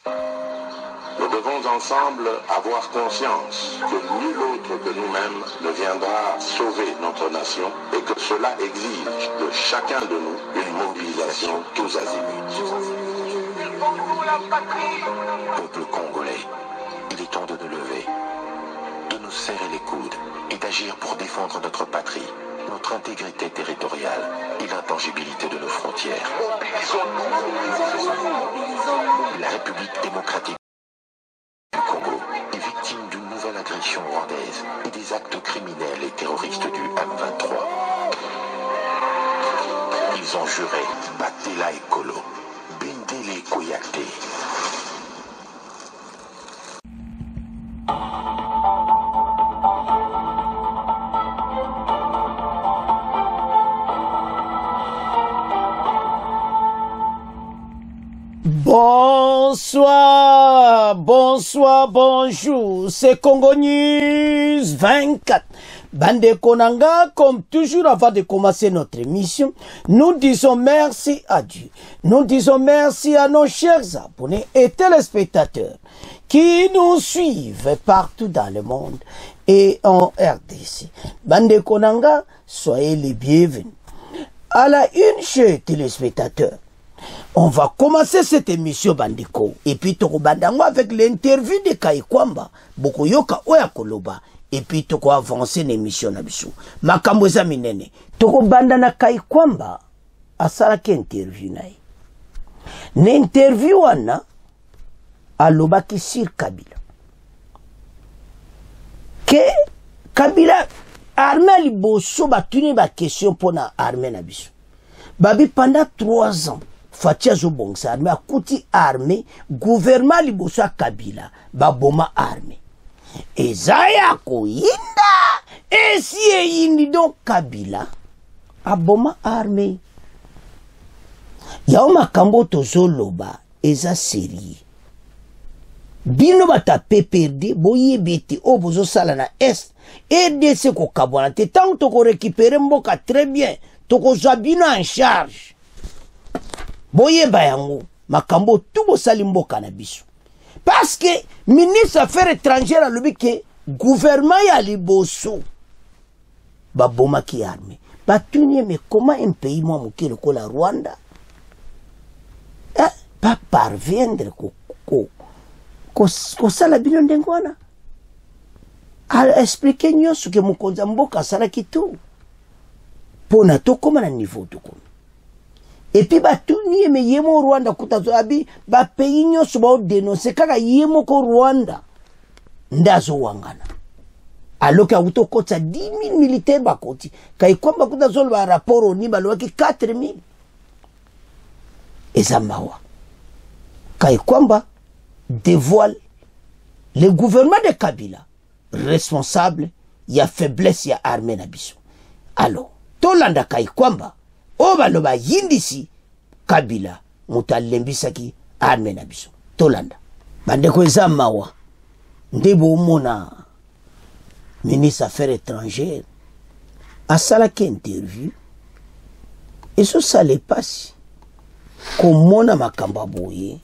Nous devons ensemble avoir conscience que nul autre que nous-mêmes ne viendra sauver notre nation et que cela exige de chacun de nous une mobilisation tous azimuts. Peuple congolais, il est temps de nous lever, de nous serrer les coudes et d'agir pour défendre notre patrie, notre intégrité territoriale et l'intangibilité de nos frontières. La République démocratique du Congo est victime d'une nouvelle agression rwandaise et des actes criminels et terroristes du M23. Ils ont juré Batela Ekolo, Bindele Koyate. Bonsoir, bonsoir, bonjour, c'est Congo News 24. Bande Konanga, comme toujours avant de commencer notre émission, nous disons merci à Dieu. Nous disons merci à nos chers abonnés et téléspectateurs qui nous suivent partout dans le monde et en RDC. Bande Konanga, soyez les bienvenus. À la une, chers téléspectateurs, on va commencer cette émission Bandiko et puis toko bandango avec l'interview de Kaikwamba boko yoka oya koloba et puis toko avancer l'émission na biso makambo za minene toko bandana Kaikwamba asala ke interview nae n'interview wana aloba ki sur Kabila ke Kabila armée liboso batuni ba question pona armée na biso babi pendant 3 ans Fatia Zobongsa armée a kuti armée gouvernement liboso Kabila baboma armée ezaya ko inda esi indi donc Kabila aboma armée yao makambo tozoloba eza série bino bata PPRD boyebete o bozo sala na est RDC ko kabwana te tant to ko récupérer mboka très bien to ko zabino en charge boyeba yango makambo tubo sali mboka na biso parce que ministre affaires étrangères alobi ke gouvernement ya liboso baboma ki armée batuni mais comment un pays moi moke lokola Rwanda pas parvendre ko sala bino ndenge wana a expliquer nyonso ke mokonza mboka sala kitu pona to koma na niveau to koma. Et puis batuni me yemo Rwanda kutazo abi ba pays nyonso ba dénoncer kaka yemo ko Rwanda ndazo wangana aloka uto kota 10,000 militaires bakoti kai kwamba kutazo ba rapport ni balwaki 4,000 ezamawa kai kwamba dévoile le gouvernement de Kabila responsable ya faiblesse ya armée na biso alors tolanda kai kwamba o baloba yindisi Kabila mutalembisaki armée na biso tolanda bandeko eza mawa ndebo mona ministre affaires étrangères asalaki interview eso sale pasi komona makamba boye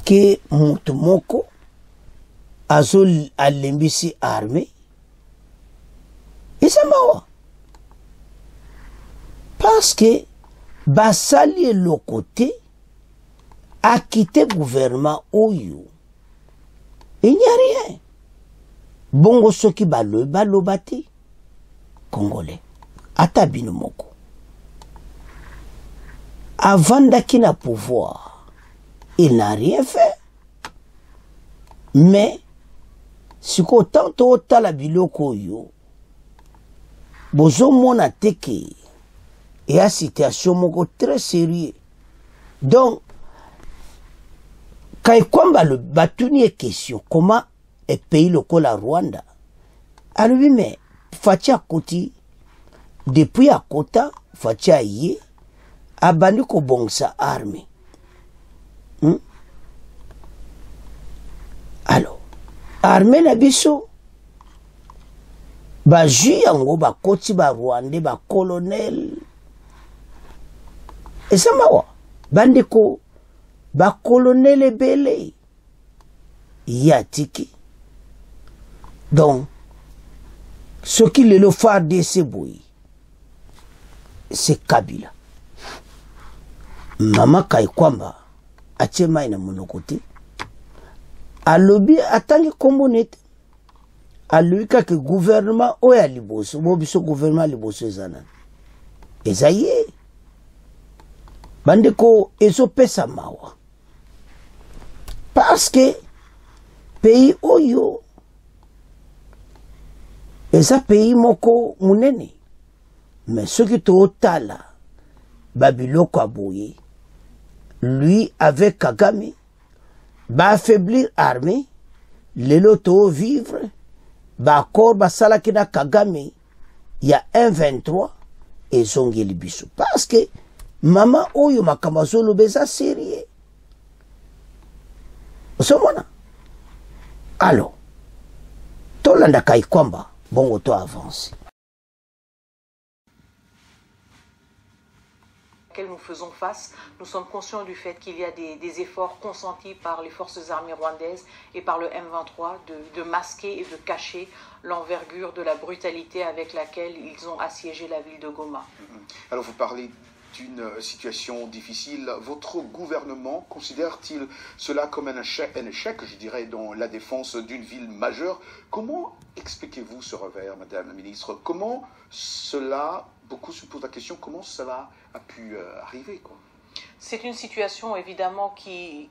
ke mutu moko azo alembisi armée eza mawa parce que basali le côté a quitté gouvernement oyo il n'y a rien bongo soki balobati congolais atabino moko avant d'aki na pouvoir il n'a rien fait mais si ko tanto tala biloko oyo bozo mona teke et la situation moko très sérieux. Donc, quand le batuni est question, comment est pays local à Rwanda? Alors oui, mais Fatia Koti, depuis à Kota, Fatia Yé, a bandu ko bongsa armée. Alors, armée na biso, ba juyango ba koti ba Rwandais ba colonel. Et ça mawa bandeko bacolonel ebele ya tiki. Donc soki lelo FARDC boyi c'est Kabila. Mama Kaikwamba atie mai na monoko te, alobi atangi kombo nete, alobi kaka gouvernement oyo ya liboso, bo biso gouvernement liboso ezana eza ye. Bandeko ezopesa mawa parce que pays oyo eza pays moko munene, mais soki tootala babiloko aboye, lui avec Kagame va affaiblir l'armée, lelo to vivre ba accord basalaki na Kagame il y a 1-23 et zongeli biso parce que mama oyo makambo azoloba eza sérieux. Osomona alors tolanda Kaikwamba bongo to avance. Nous faisons face, nous sommes conscients du fait qu'il y a des efforts consentis par les forces armées rwandaises et par le M23 de masquer et de cacher l'envergure de la brutalité avec laquelle ils ont assiégé la ville de Goma. Alors vous parlez d'une situation difficile. Votre gouvernement considère-t-il cela comme un échec, je dirais, dans la défense d'une ville majeure? Comment expliquez-vous ce revers, Madame la Ministre? Comment cela, beaucoup se posent la question, comment cela a pu arriver, quoi? C'est une situation évidemment que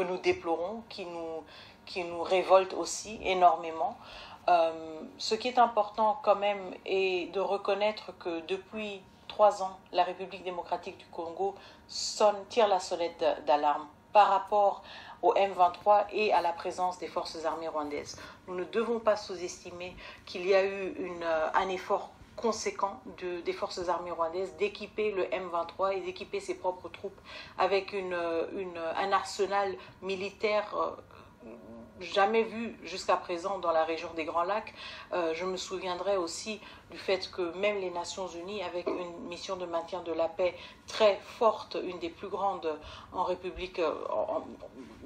nous déplorons, qui nous révolte aussi énormément. Ce qui est important quand même est de reconnaître que depuis 3 ans, la République démocratique du Congo tire la sonnette d'alarme par rapport au M23 et à la présence des forces armées rwandaises. Nous ne devons pas sous-estimer qu'il y a eu un effort conséquent des forces armées rwandaises d'équiper le M23 et d'équiper ses propres troupes avec un arsenal militaire jamais vu jusqu'à présent dans la région des Grands Lacs. Je me souviendrai aussi du fait que même les Nations Unies, avec une mission de maintien de la paix très forte, une des plus grandes en République,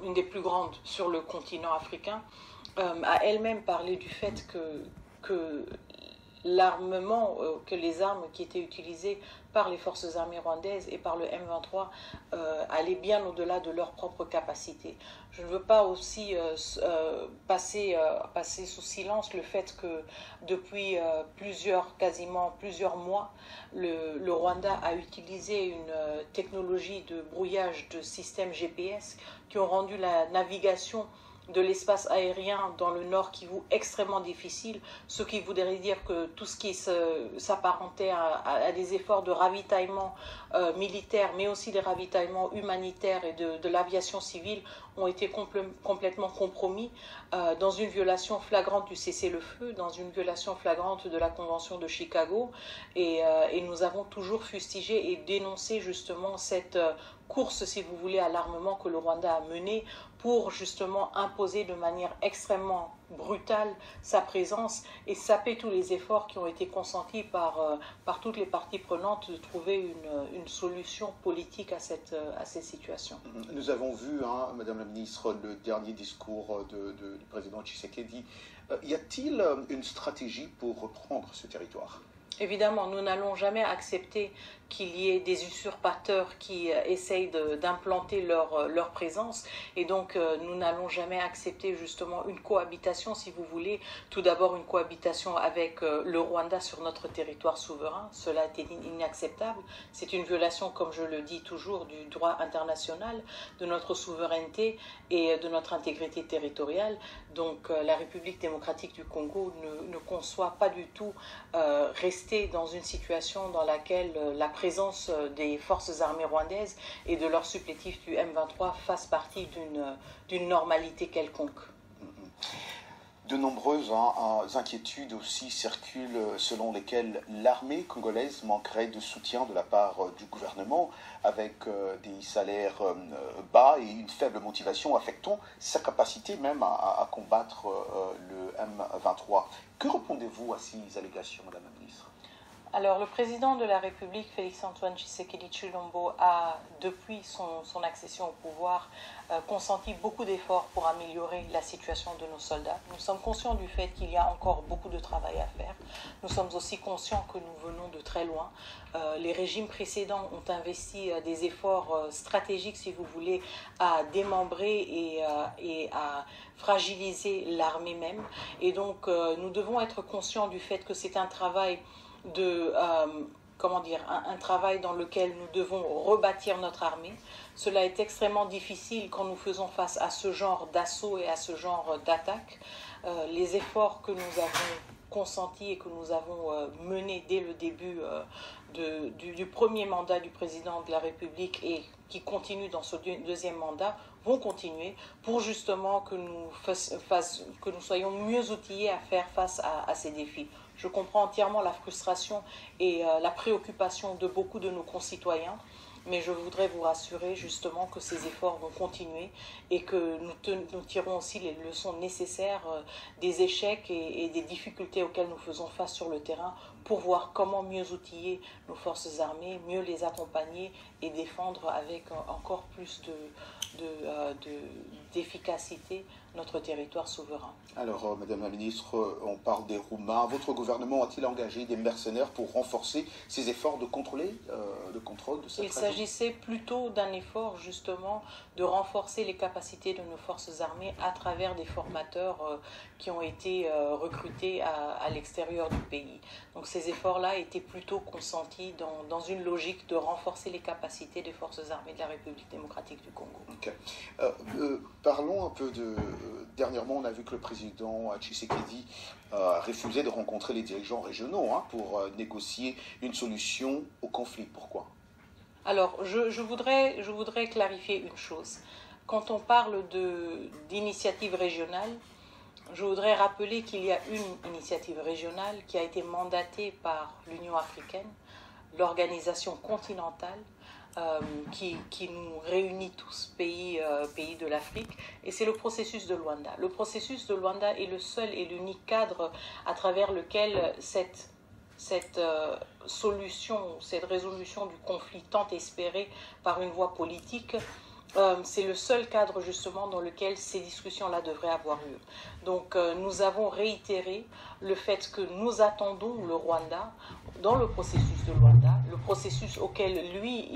une des plus grandes sur le continent africain, a elle-même parlé du fait que l'armement, que les armes qui étaient utilisées par les forces armées rwandaises et par le M23 allaient bien au-delà de leurs propres capacités. Je ne veux pas aussi passer sous silence le fait que depuis quasiment plusieurs mois, le Rwanda a utilisé une technologie de brouillage de systèmes GPS qui ont rendu la navigation de l'espace aérien dans le Nord Kivu extrêmement difficile, ce qui voudrait dire que tout ce qui s'apparentait à des efforts de ravitaillement militaire, mais aussi des ravitaillements humanitaires et de l'aviation civile ont été complètement compromis dans une violation flagrante du cessez-le-feu, dans une violation flagrante de la Convention de Chicago, et nous avons toujours fustigé et dénoncé justement cette course, si vous voulez, à l'armement que le Rwanda a menée pour justement imposer de manière extrêmement brutale sa présence et saper tous les efforts qui ont été consentis par toutes les parties prenantes de trouver une solution politique à cette situation. Nous avons vu, Madame la Ministre, le dernier discours du président Tshisekedi. Y a-t-il une stratégie pour reprendre ce territoire ? Évidemment, nous n'allons jamais accepter qu'il y ait des usurpateurs qui essayent d'implanter leur présence. Et donc, nous n'allons jamais accepter justement une cohabitation, si vous voulez. Tout d'abord, une cohabitation avec le Rwanda sur notre territoire souverain. Cela est inacceptable. C'est une violation, comme je le dis toujours, du droit international, de notre souveraineté et de notre intégrité territoriale. Donc, la République démocratique du Congo ne conçoit pas du tout rester dans une situation dans laquelle la présence des forces armées rwandaises et de leurs supplétifs du M23 fasse partie d'une normalité quelconque. De nombreuses inquiétudes aussi circulent selon lesquelles l'armée congolaise manquerait de soutien de la part du gouvernement avec des salaires bas et une faible motivation affectant sa capacité même à combattre le M23. Que répondez-vous à ces allégations, Madame la Ministre ? Alors, le président de la République, Félix-Antoine Tshisekedi Tshilombo, a, depuis son accession au pouvoir, consenti beaucoup d'efforts pour améliorer la situation de nos soldats. Nous sommes conscients du fait qu'il y a encore beaucoup de travail à faire. Nous sommes aussi conscients que nous venons de très loin. Les régimes précédents ont investi des efforts stratégiques, si vous voulez, à démembrer et à fragiliser l'armée même. Et donc, nous devons être conscients du fait que c'est un travail un travail dans lequel nous devons rebâtir notre armée. Cela est extrêmement difficile quand nous faisons face à ce genre d'assaut et à ce genre d'attaque. Les efforts que nous avons consentis et que nous avons menés dès le début du premier mandat du président de la République et qui continue dans ce deuxième mandat vont continuer pour justement que nous soyons mieux outillés à faire face à ces défis. Je comprends entièrement la frustration et la préoccupation de beaucoup de nos concitoyens, mais je voudrais vous rassurer justement que ces efforts vont continuer et que nous tirons aussi les leçons nécessaires des échecs et des difficultés auxquelles nous faisons face sur le terrain pour voir comment mieux outiller nos forces armées, mieux les accompagner et défendre avec encore plus d'efficacité notre territoire souverain. Alors, Madame la Ministre, on parle des Roumains. Votre gouvernement a-t-il engagé des mercenaires pour renforcer ses efforts de contrôle de cette région ? Il s'agissait plutôt d'un effort, justement, de renforcer les capacités de nos forces armées à travers des formateurs qui ont été recrutés à l'extérieur du pays. Donc, ces efforts-là étaient plutôt consentis dans une logique de renforcer les capacités des forces armées de la République démocratique du Congo. Okay. Parlons un peu de... Dernièrement, on a vu que le président Tshisekedi refusait de rencontrer les dirigeants régionaux pour négocier une solution au conflit. Pourquoi ? Alors, je voudrais clarifier une chose. Quand on parle d'initiative régionale, je voudrais rappeler qu'il y a une initiative régionale qui a été mandatée par l'Union africaine, l'organisation continentale, qui nous réunit tous, pays de l'Afrique, et c'est le processus de Luanda. Le processus de Luanda est le seul et l'unique cadre à travers lequel cette solution, cette résolution du conflit tant espérée par une voie politique, c'est le seul cadre justement dans lequel ces discussions-là devraient avoir lieu. Donc nous avons réitéré le fait que nous attendons le Rwanda dans le processus de Luanda, le processus auquel lui,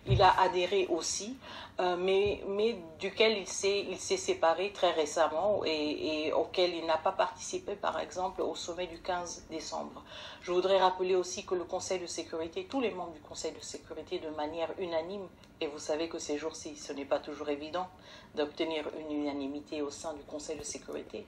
il a adhéré aussi, mais duquel il s'est séparé très récemment et auquel il n'a pas participé, par exemple, au sommet du 15 décembre. Je voudrais rappeler aussi que le Conseil de sécurité, tous les membres du Conseil de sécurité, de manière unanime, et vous savez que ces jours-ci, ce n'est pas toujours évident d'obtenir une unanimité au sein du Conseil de sécurité,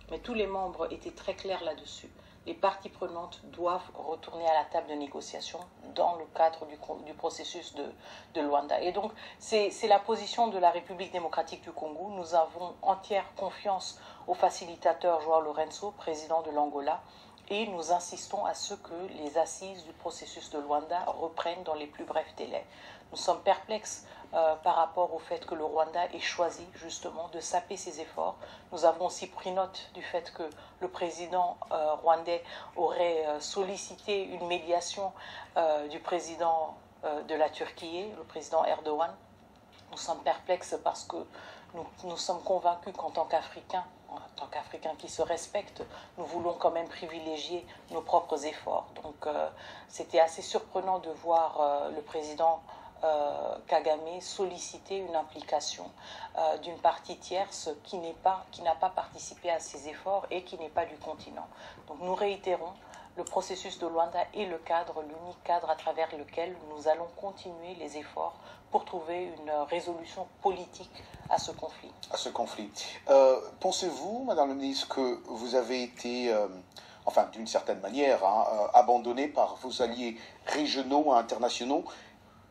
mais tous les membres étaient très clairs là-dessus. Les parties prenantes doivent retourner à la table de négociation dans le cadre du processus de Luanda. Et donc, c'est la position de la République démocratique du Congo. Nous avons entière confiance au facilitateur João Lourenço, président de l'Angola, et nous insistons à ce que les assises du processus de Luanda reprennent dans les plus brefs délais. Nous sommes perplexes par rapport au fait que le Rwanda ait choisi justement de saper ses efforts. Nous avons aussi pris note du fait que le président rwandais aurait sollicité une médiation du président de la Turquie, le président Erdogan. Nous sommes perplexes parce que nous sommes convaincus qu'en tant qu'Africains, qui se respectent, nous voulons quand même privilégier nos propres efforts. Donc c'était assez surprenant de voir le président Kagame solliciter une implication d'une partie tierce qui n'a pas participé à ces efforts et qui n'est pas du continent. Donc nous réitérons, le processus de Luanda est le cadre, l'unique cadre à travers lequel nous allons continuer les efforts pour trouver une résolution politique à ce conflit. Pensez-vous, Madame la Ministre, que vous avez été, d'une certaine manière, abandonné par vos alliés régionaux et internationaux?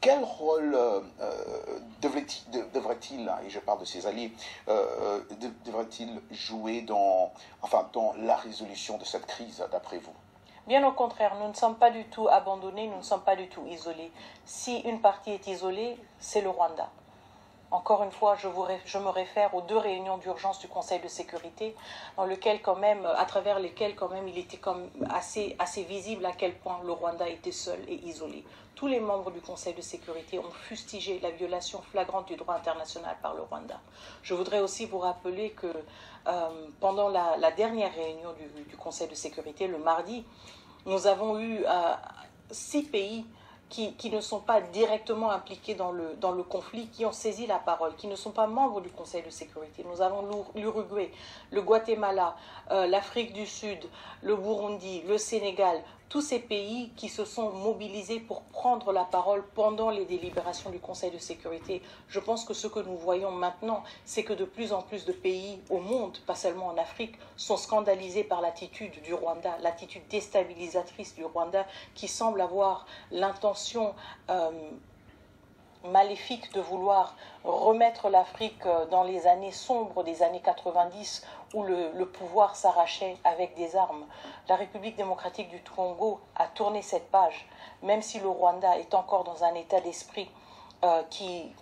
Quel rôle devrait-il, et je parle de ses alliés, devrait-il jouer dans la résolution de cette crise, d'après vous? Bien au contraire, nous ne sommes pas du tout abandonnés, nous ne sommes pas du tout isolés. Si une partie est isolée, c'est le Rwanda. Encore une fois, je me réfère aux 2 réunions d'urgence du Conseil de sécurité, dans lequel quand même, à travers lesquelles quand même il était comme assez visible à quel point le Rwanda était seul et isolé. Tous les membres du Conseil de sécurité ont fustigé la violation flagrante du droit international par le Rwanda. Je voudrais aussi vous rappeler que pendant la dernière réunion du Conseil de sécurité, le mardi, nous avons eu 6 pays qui ne sont pas directement impliqués dans le conflit, qui ont saisi la parole, qui ne sont pas membres du Conseil de sécurité. Nous avons l'Uruguay, le Guatemala, l'Afrique du Sud, le Burundi, le Sénégal, tous ces pays qui se sont mobilisés pour prendre la parole pendant les délibérations du Conseil de sécurité. Je pense que ce que nous voyons maintenant, c'est que de plus en plus de pays au monde, pas seulement en Afrique, sont scandalisés par l'attitude du Rwanda, l'attitude déstabilisatrice du Rwanda, qui semble avoir l'intention maléfique de vouloir remettre l'Afrique dans les années sombres des années 90 où le pouvoir s'arrachait avec des armes. La République démocratique du Congo a tourné cette page, même si le Rwanda est encore dans un état d'esprit qui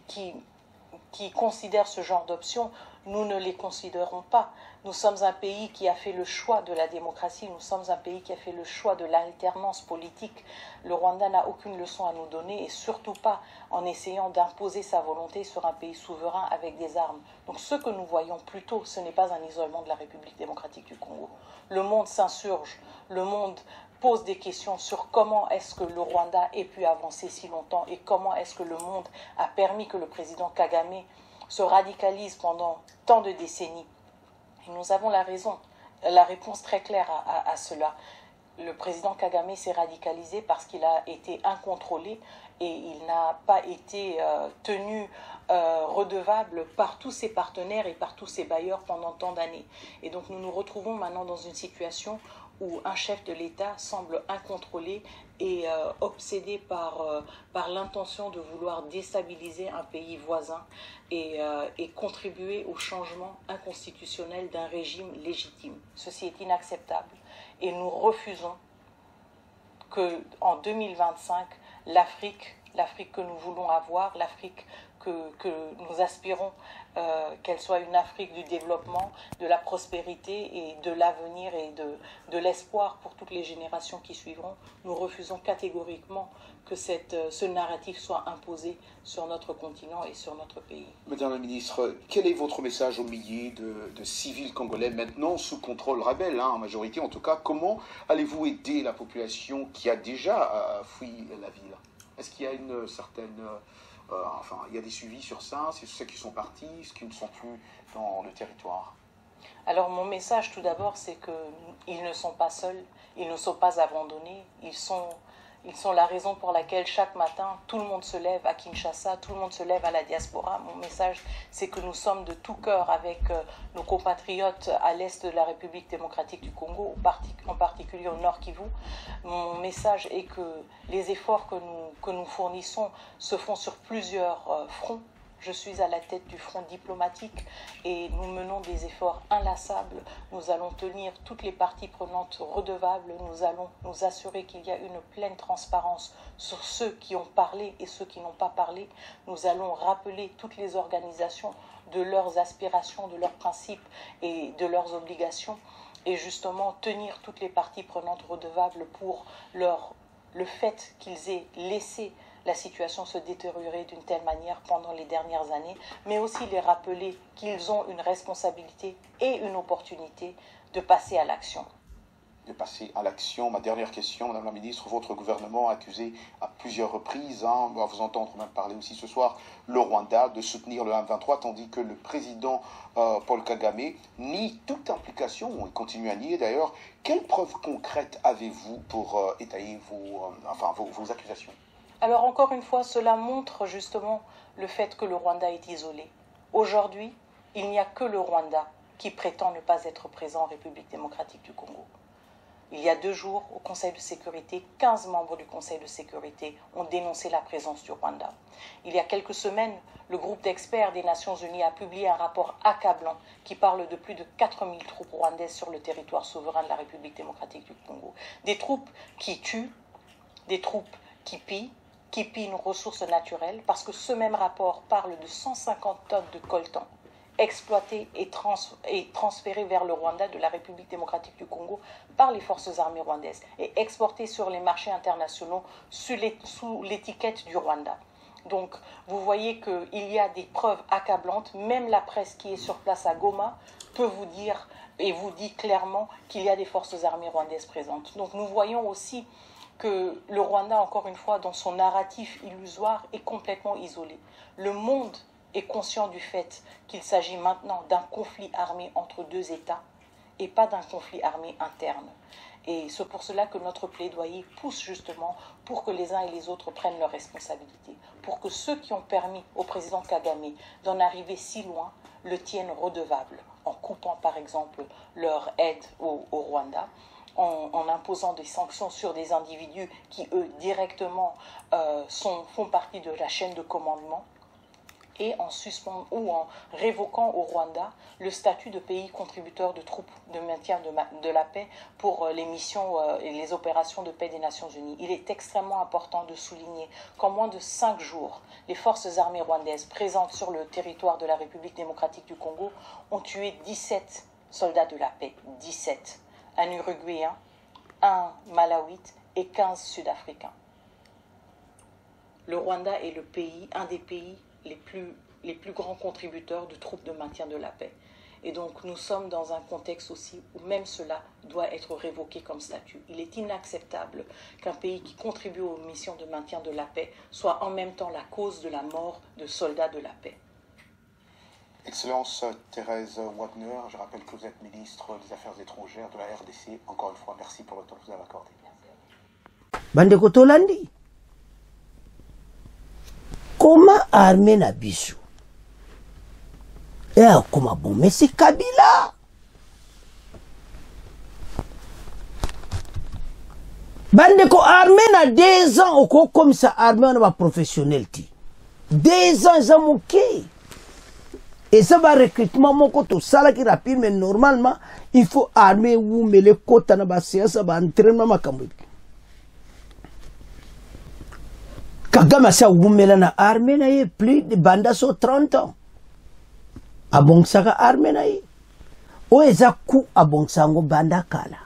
considère ce genre d'options. Nous ne les considérons pas. Nous sommes un pays qui a fait le choix de la démocratie, nous sommes un pays qui a fait le choix de l'alternance politique. Le Rwanda n'a aucune leçon à nous donner et surtout pas en essayant d'imposer sa volonté sur un pays souverain avec des armes. Donc ce que nous voyons plutôt, ce n'est pas un isolement de la République démocratique du Congo. Le monde s'insurge, le monde pose des questions sur comment est-ce que le Rwanda ait pu avancer si longtemps et comment est-ce que le monde a permis que le président Kagame se radicalise pendant tant de décennies. Et nous avons la réponse très claire à cela. Le président Kagame s'est radicalisé parce qu'il a été incontrôlé et il n'a pas été tenu redevable par tous ses partenaires et par tous ses bailleurs pendant tant d'années. Et donc nous nous retrouvons maintenant dans une situation où un chef de l'État semble incontrôlé et obsédé par l'intention de vouloir déstabiliser un pays voisin et contribuer au changement inconstitutionnel d'un régime légitime. Ceci est inacceptable et nous refusons qu'en 2025, l'Afrique que nous voulons avoir, l'Afrique que nous aspirons, qu'elle soit une Afrique du développement, de la prospérité et de l'avenir et de l'espoir pour toutes les générations qui suivront. Nous refusons catégoriquement que ce narratif soit imposé sur notre continent et sur notre pays. Madame la ministre, quel est votre message aux milliers de civils congolais maintenant sous contrôle rebelle, en majorité en tout cas? Comment allez-vous aider la population qui a déjà fui la ville? Est-ce qu'il y a une certaine... il y a des suivis sur ça, c'est ceux qui sont partis, ceux qui ne sont plus dans le territoire? Alors mon message tout d'abord, c'est qu'ils ne sont pas seuls, ils ne sont pas abandonnés, ils sont la raison pour laquelle chaque matin, tout le monde se lève à Kinshasa, tout le monde se lève à la diaspora. Mon message, c'est que nous sommes de tout cœur avec nos compatriotes à l'est de la République démocratique du Congo, en particulier au Nord Kivu. Mon message est que les efforts que nous fournissons se font sur plusieurs fronts. Je suis à la tête du front diplomatique et nous menons des efforts inlassables. Nous allons tenir toutes les parties prenantes redevables. Nous allons nous assurer qu'il y a une pleine transparence sur ceux qui ont parlé et ceux qui n'ont pas parlé. Nous allons rappeler toutes les organisations de leurs aspirations, de leurs principes et de leurs obligations et justement tenir toutes les parties prenantes redevables pour le fait qu'ils aient laissé la situation se détériorer d'une telle manière pendant les dernières années, mais aussi les rappeler qu'ils ont une responsabilité et une opportunité de passer à l'action. De passer à l'action. Ma dernière question, Madame la Ministre, votre gouvernement a accusé à plusieurs reprises, on va vous entendre même parler aussi ce soir, le Rwanda de soutenir le M23, tandis que le président Paul Kagame nie toute implication, il continue à nier d'ailleurs. Quelles preuves concrètes avez-vous pour étayer vos accusations? Alors encore une fois, cela montre justement le fait que le Rwanda est isolé. Aujourd'hui, il n'y a que le Rwanda qui prétend ne pas être présent en République démocratique du Congo. Il y a 2 jours, au Conseil de sécurité, 15 membres du Conseil de sécurité ont dénoncé la présence du Rwanda. Il y a quelques semaines, le groupe d'experts des Nations Unies a publié un rapport accablant qui parle de plus de 4000 troupes rwandaises sur le territoire souverain de la République démocratique du Congo. Des troupes qui tuent, des troupes qui pillent, qui pillent nos ressources naturelles, parce que ce même rapport parle de 150 tonnes de coltan exploitées et transférées vers le Rwanda de la République démocratique du Congo par les forces armées rwandaises et exportées sur les marchés internationaux sous l'étiquette du Rwanda. Donc, vous voyez qu'il y a des preuves accablantes. Même la presse qui est sur place à Goma peut vous dire et vous dit clairement qu'il y a des forces armées rwandaises présentes. Donc, nous voyons aussi que le Rwanda, encore une fois, dans son narratif illusoire, est complètement isolé. Le monde est conscient du fait qu'il s'agit maintenant d'un conflit armé entre deux États et pas d'un conflit armé interne. Et c'est pour cela que notre plaidoyer pousse justement pour que les uns et les autres prennent leurs responsabilités, pour que ceux qui ont permis au président Kagame d'en arriver si loin le tiennent redevable, en coupant par exemple leur aide au Rwanda, en imposant des sanctions sur des individus qui, eux, directement font partie de la chaîne de commandement, et en suspendant ou en révoquant au Rwanda le statut de pays contributeur de troupes de maintien de la paix pour les missions et les opérations de paix des Nations Unies. Il est extrêmement important de souligner qu'en moins de 5 jours, les forces armées rwandaises présentes sur le territoire de la République démocratique du Congo ont tué 17 soldats de la paix, 17. Un Uruguayen, un Malawite et 15 Sud-Africains. Le Rwanda est un des pays les plus grands contributeurs de troupes de maintien de la paix. Et donc nous sommes dans un contexte aussi où même cela doit être révoqué comme statut. Il est inacceptable qu'un pays qui contribue aux missions de maintien de la paix soit en même temps la cause de la mort de soldats de la paix. Excellence Thérèse Wagner, je rappelle que vous êtes ministre des Affaires étrangères de la RDC. Encore une fois, merci pour le temps que vous avez accordé. Bandeko Tolandi, comment armer na biso? Et comment bon, mais c'est Kabila. Bandeko armé na 2 ans, comme ça armé on va professionnel ti. 2 ans ça mouké. Et ça va recrutement mon côté ça qui rapide, mais normalement il faut armer ou mais les côtes na basia ça va entraînement makambo. Kagame sa wumela na armée na ye plus de banda so 30 ans. Abongsaka armée na ye. O eza ku abongsango banda kala.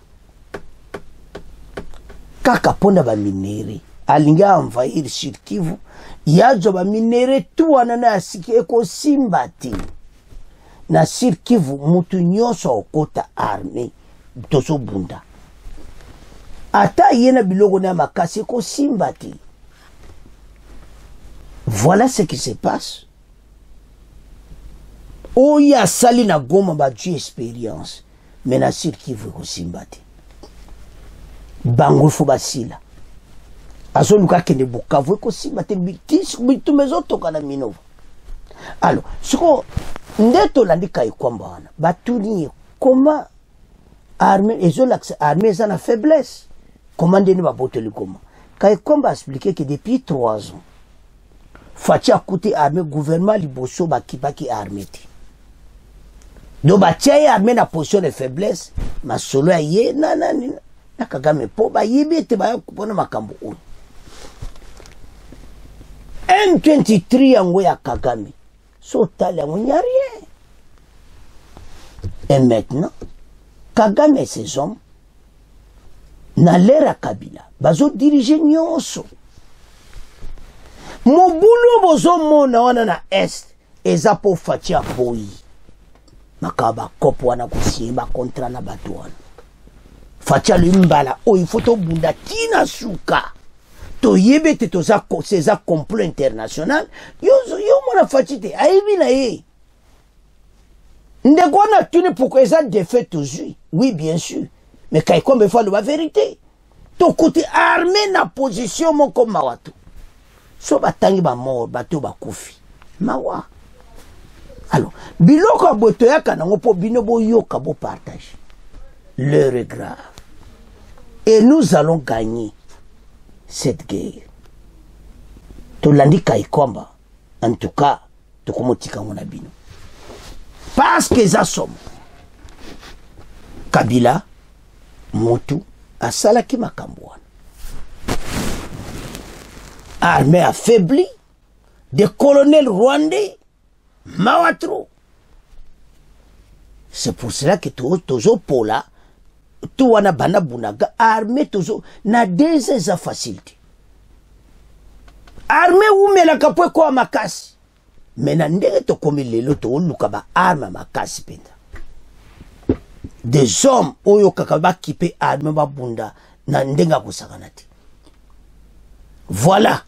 Kaka ponda ba minere. Alinga envahir Sud Kivu. Yajo ba minere tu wana na asiki eko simbati. Na Sud Kivu mutu nyonso okota armée. Toso bunda. Ata yena biloko na makasi eko simbati. Voilà ce qui se passe. Oh, il y a sali na goma ba du expérience. Mais na Sud Kivu aussi mbati. Bango fo basila. Azo luka kende Bukavu ko simbati bitu mezoto kana minova. Alors, siko ndeto landika ikwamba wana. Batuni comment armée ezo l'accès armée ça na faiblesse. Comment ndeni ba boteli comment. Kai komba expliquer que depuis 3 ans Fachi a coûté armée gouvernement liboso bakibaki armée. Donc batia armée na position de faiblesse, ma solo aye na Kagame po ba yebete ba kupona makambo o. M23 yango ya Kagame. So tala yango n'y a rien. Et maintenant, Kagame et ses hommes na l'ère Kabila, bazo diriger nyonso. Mobulo bozo mona wana na est eza po fatia boyi makaba kopo wana kusimba kontra na batu wana fatia limbala o il faut to bunda tina suka to yebete to za seza complot international yo mona fatite aibi na ye ndeko na tuni pourquoi eza défait toujours oui bien sûr mais kai kombe fa la vérité to côté armé na position mon comme mawatu. So batangi ba mort bato ba kufi mawa. Alors biloko boto yaka nango po bino bo yoka bo partage. L'heure est grave et nous allons gagner cette guerre. Tolandi Kaikomba en tout cas tokomotika mona bino parce que ça somme Kabila motu asalaki makambo wana armée affaiblie, des colonels rwandais, Mawatro. C'est pour cela que Tozo Pola, Touana Bana Bunaga, armée Tozo, n'a des facilité. Armée ou me la kapwe kwa makasi. Mena ndenge to komi lelo to lukaba arme makasi penda. Des hommes oyo kakaba kipe arme babunda na ndenga kusakanati. Voilà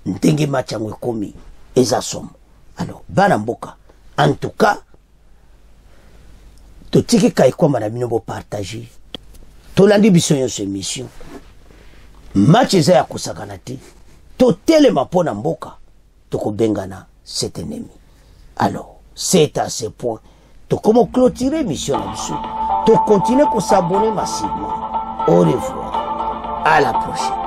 ndenge machangwe komi eza somo. Alors bana mboka en tout cas to tiki kai kwa mana bino bo partager. To landi biso yo ce mission. Match eza ya kusakanati. To telema pona mboka to ko bengana cet ennemi. Alors, c'est à ce point. To comment clôturer mission là-dessus. To continuer pour s'abonner massivement. Au revoir. À la prochaine.